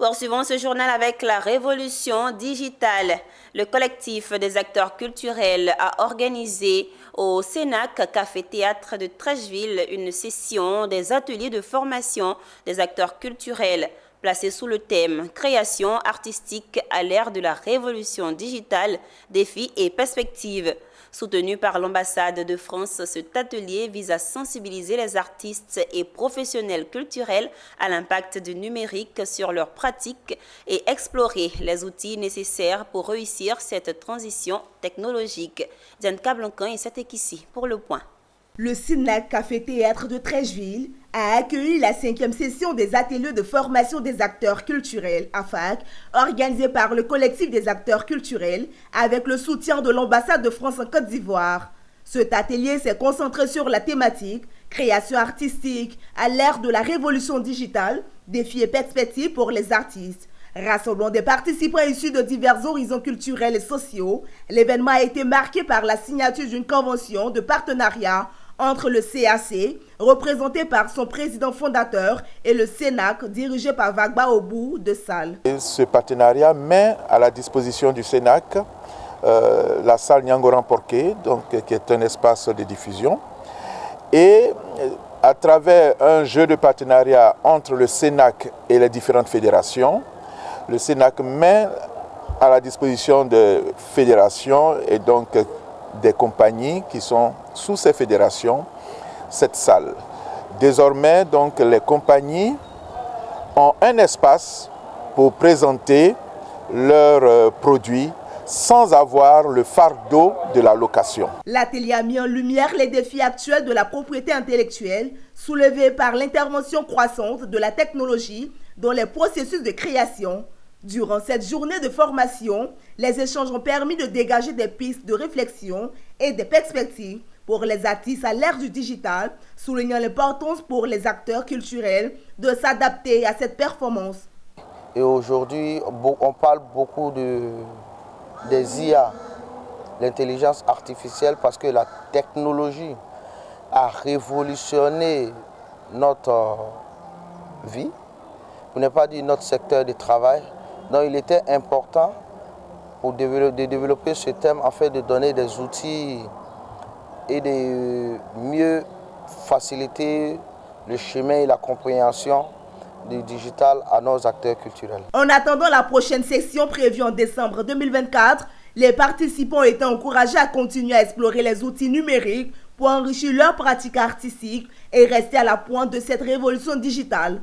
Poursuivons ce journal avec la révolution digitale. Le collectif des acteurs culturels a organisé au Cénac Café Théâtre de Treichville une session des ateliers de formation des acteurs culturels placés sous le thème « Création artistique à l'ère de la révolution digitale, défis et perspectives ». Soutenu par l'ambassade de France, cet atelier vise à sensibiliser les artistes et professionnels culturels à l'impact du numérique sur leurs pratiques et explorer les outils nécessaires pour réussir cette transition technologique. Diane Cablancan et c'est ici pour le point. Le Cénac Café Théâtre de Treichville a accueilli la 5e session des ateliers de formation des acteurs culturels AFAC, organisée par le collectif des acteurs culturels avec le soutien de l'ambassade de France en Côte d'Ivoire. Cet atelier s'est concentré sur la thématique « Création artistique à l'ère de la révolution digitale, défis et perspectives pour les artistes ». Rassemblant des participants issus de divers horizons culturels et sociaux, l'événement a été marqué par la signature d'une convention de partenariat entre le CAC, représenté par son président fondateur, et le Cénac, dirigé par Vagba Obou de Salle. Ce partenariat met à la disposition du Cénac la salle Nyangoran Porqué, qui est un espace de diffusion, et à travers un jeu de partenariat entre le Cénac et les différentes fédérations, le Cénac met à la disposition de fédérations et donc des compagnies qui sont sous ces fédérations cette salle. Désormais, donc, les compagnies ont un espace pour présenter leurs produits sans avoir le fardeau de la location. L'atelier a mis en lumière les défis actuels de la propriété intellectuelle soulevés par l'intervention croissante de la technologie dans les processus de création. Durant cette journée de formation, les échanges ont permis de dégager des pistes de réflexion et des perspectives pour les artistes à l'ère du digital, soulignant l'importance pour les acteurs culturels de s'adapter à cette performance. Et aujourd'hui, on parle beaucoup des IA, l'intelligence artificielle, parce que la technologie a révolutionné notre vie, pour ne pas dire notre secteur de travail. Donc il était important de développer ce thème afin de donner des outils et de mieux faciliter le chemin et la compréhension du digital à nos acteurs culturels. En attendant la prochaine session prévue en décembre 2024, les participants ont été encouragés à continuer à explorer les outils numériques pour enrichir leurs pratiques artistiques et rester à la pointe de cette révolution digitale.